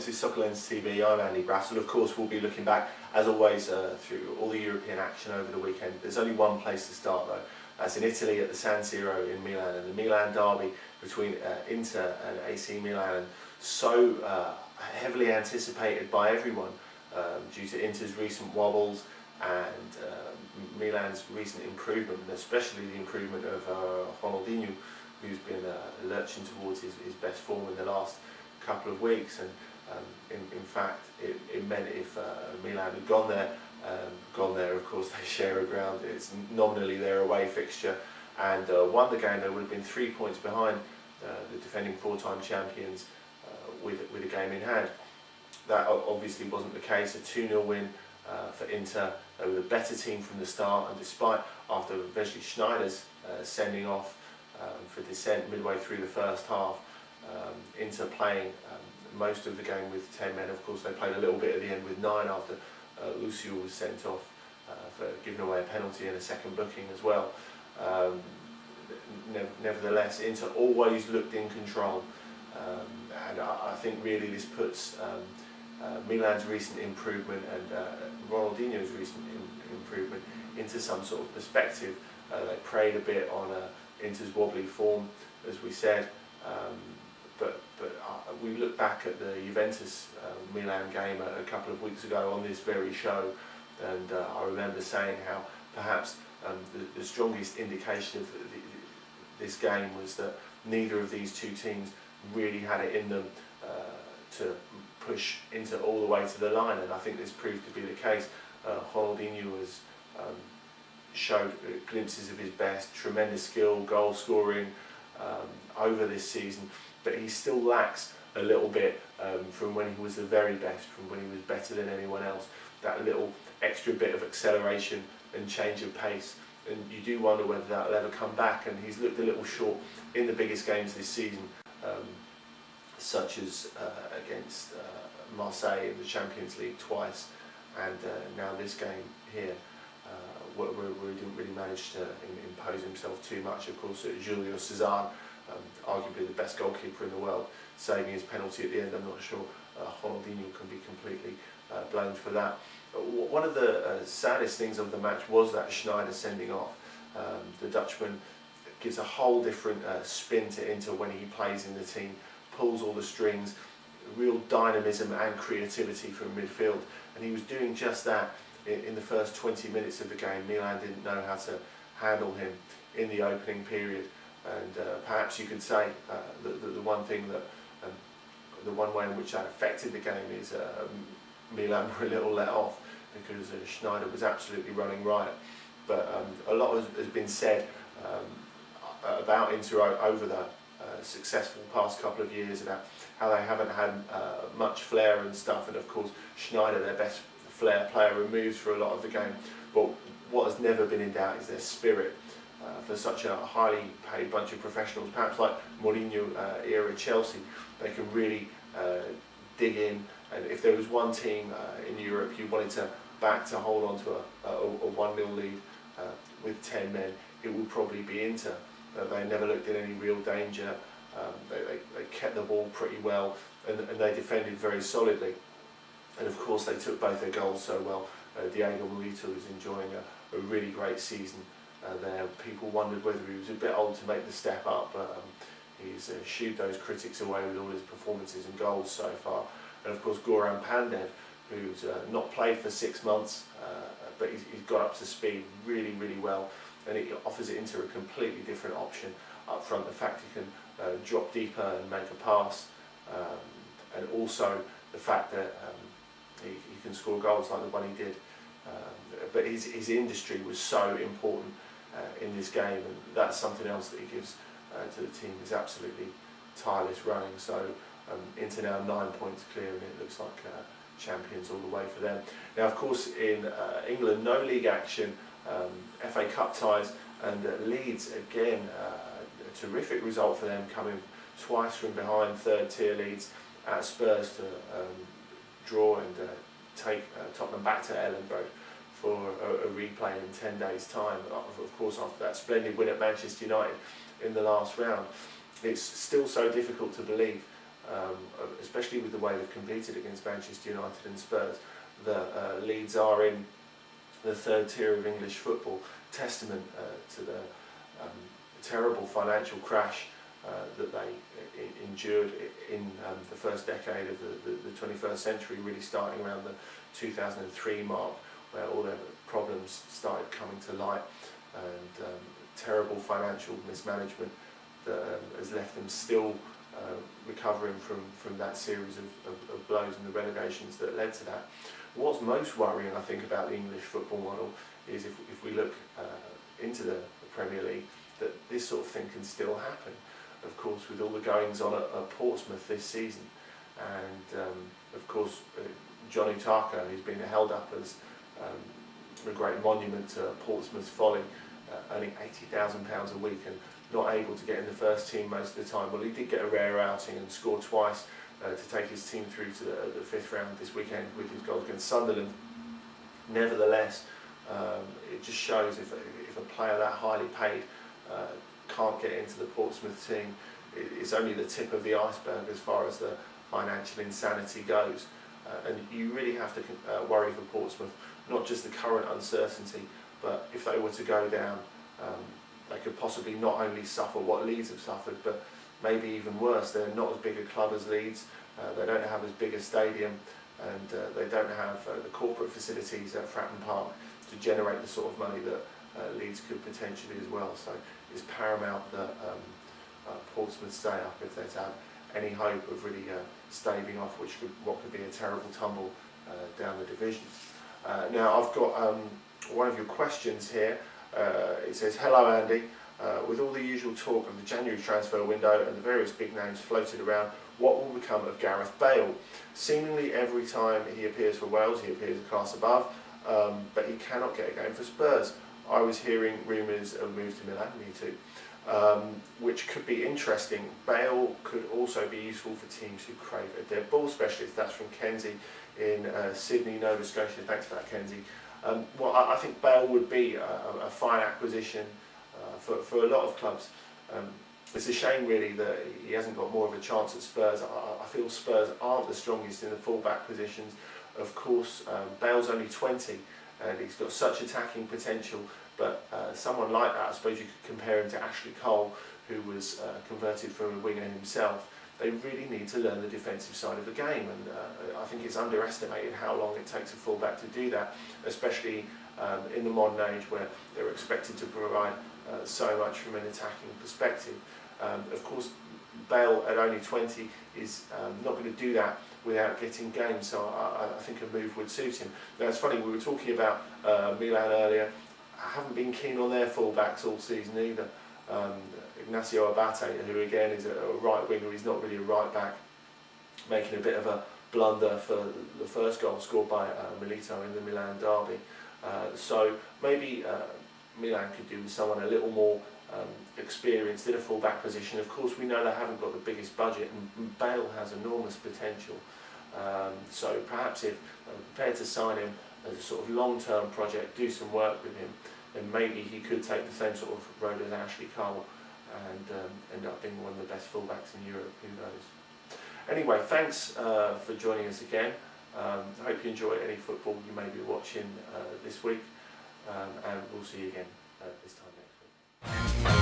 to Soccerlens TV. I'm Andy Brassel. Of course, we'll be looking back, as always, through all the European action over the weekend. There's only one place to start, though. That's in Italy at the San Siro in Milan, and the Milan derby between Inter and AC Milan. And so heavily anticipated by everyone due to Inter's recent wobbles and Milan's recent improvement, and especially the improvement of Ronaldinho, who's been lurching towards his best form in the last couple of weeks. And in fact, it meant if Milan had gone there, of course they share a ground. It's nominally their away fixture, and won the game. They would have been 3 points behind the defending four-time champions with a game in hand. That obviously wasn't the case. A 2-0 win for Inter. They were the better team from the start, and despite, after Wesley Sneijder's sending off for dissent midway through the first half, Inter playing most of the game with 10 men. Of course, they played a little bit at the end with 9 after Lucio was sent off for giving away a penalty and a second booking as well. Nevertheless, Inter always looked in control, and I think really this puts Milan's recent improvement and Ronaldinho's recent improvement into some sort of perspective. They preyed a bit on Inter's wobbly form, as we said, but we look back at the Juventus Milan game a couple of weeks ago on this very show, and I remember saying how perhaps the strongest indication of this game was that neither of these two teams really had it in them to push Inter all the way to the line, and I think this proved to be the case. Ronaldinho has showed glimpses of his best, tremendous skill, goal scoring over this season, but he still lacks a little bit from when he was the very best, from when he was better than anyone else, that little extra bit of acceleration and change of pace. And you do wonder whether that will ever come back, and he's looked a little short in the biggest games this season, such as against Marseille in the Champions League twice, and now this game here, where he didn't really manage to impose himself too much. Of course, Julio César, arguably the best goalkeeper in the world, saving his penalty at the end. I'm not sure Ronaldinho can be completely blamed for that. One of the saddest things of the match was that Sneijder sending off. The Dutchman gives a whole different spin to Inter when he plays in the team, pulls all the strings, real dynamism and creativity from midfield, and he was doing just that in the first 20 minutes of the game. Milan didn't know how to handle him in the opening period, and perhaps you could say the one thing that the one way in which that affected the game is Milan were a little let off, because Sneijder was absolutely running riot. But a lot has been said about Inter over the successful past couple of years, about how they haven't had much flair and stuff, and of course Sneijder, their best flair player, removed for a lot of the game. But what has never been in doubt is their spirit. For such a highly paid bunch of professionals, perhaps like Mourinho era Chelsea, they can really dig in. And if there was one team in Europe you wanted to back to hold on to a 1-0 lead with 10 men, it would probably be Inter. They never looked in any real danger. They kept the ball pretty well, and they defended very solidly. And of course they took both their goals so well. Diego Milito is enjoying a really great season there. People wondered whether he was a bit old to make the step up, but he's shooed those critics away with all his performances and goals so far. And of course Goran Pandev, who's not played for 6 months, but he's got up to speed really well, and it offers it into a completely different option up front. The fact he can drop deeper and make a pass, and also the fact that he can score goals like the one he did. But his industry was so important in this game, and that's something else that he gives to the team, is absolutely tireless running. So Inter now 9 points clear, and it looks like champions all the way for them. Now, of course, in England, no league action, FA Cup ties, and Leeds again, a terrific result for them, coming twice from behind, third-tier Leeds, at Spurs to draw and take Tottenham back to Ellen Road for a replay in 10 days' time. Of course, after that splendid win at Manchester United in the last round, it's still so difficult to believe especially with the way they've competed against Manchester United and Spurs, that Leeds are in the third tier of English football, testament to the terrible financial crash that they endured in the first decade of the 21st century, really starting around the 2003 mark, where all their problems started coming to light, and terrible financial mismanagement that has left them still recovering from that series of blows and the relegations that led to that. What's most worrying, I think, about the English football model is if we look into the Premier League, that this sort of thing can still happen. Of course, with all the goings on at Portsmouth this season, and of course Johnny Tarker, who's been held up as a great monument to Portsmouth's folly, earning £80,000 a week and not able to get in the first team most of the time. Well, he did get a rare outing and scored twice to take his team through to the fifth round this weekend with his goal against Sunderland. Nevertheless, it just shows if a player that highly paid can't get into the Portsmouth team, it's only the tip of the iceberg as far as the financial insanity goes. And you really have to worry for Portsmouth, not just the current uncertainty, but if they were to go down, they could possibly not only suffer what Leeds have suffered, but maybe even worse. They're not as big a club as Leeds, they don't have as big a stadium, and they don't have the corporate facilities at Fratton Park to generate the sort of money that Leeds could potentially as well. So it's paramount that Portsmouth stay up if they're to have any hope of really staving off what could be a terrible tumble down the divisions. Now I've got one of your questions here. It says, "Hello Andy, with all the usual talk of the January transfer window and the various big names floated around, what will become of Gareth Bale? Seemingly every time he appears for Wales, he appears a class above, but he cannot get a game for Spurs. I was hearing rumours of moves to Milan, me too, which could be interesting. Bale could also be useful for teams who crave a dead ball specialist." That's from Kenzie in Sydney, Nova Scotia. Thanks for that, Kenzie. Well, I think Bale would be a fine acquisition for a lot of clubs. It's a shame really that he hasn't got more of a chance at Spurs. I feel Spurs aren't the strongest in the full-back positions. Of course, Bale's only 20 and he's got such attacking potential, but someone like that, I suppose you could compare him to Ashley Cole, who was converted from a winger himself. They really need to learn the defensive side of the game, and I think it's underestimated how long it takes a fullback to do that, especially in the modern age where they're expected to provide so much from an attacking perspective. Of course, Bale at only 20 is not going to do that without getting games, so I think a move would suit him. Now it's funny, we were talking about Milan earlier. I haven't been keen on their fullbacks all season either. Ignacio Abate, who again is a right winger, he's not really a right back, making a bit of a blunder for the first goal scored by Milito in the Milan derby. So maybe Milan could do with someone a little more experienced in a full-back position. Of course, we know they haven't got the biggest budget, and Bale has enormous potential. So perhaps if they're prepared to sign him as a sort of long-term project, do some work with him, then maybe he could take the same sort of road as Ashley Cole and end up being one of the best full-backs in Europe, who knows. Anyway, thanks for joining us again. I hope you enjoy any football you may be watching this week, and we'll see you again this time next week.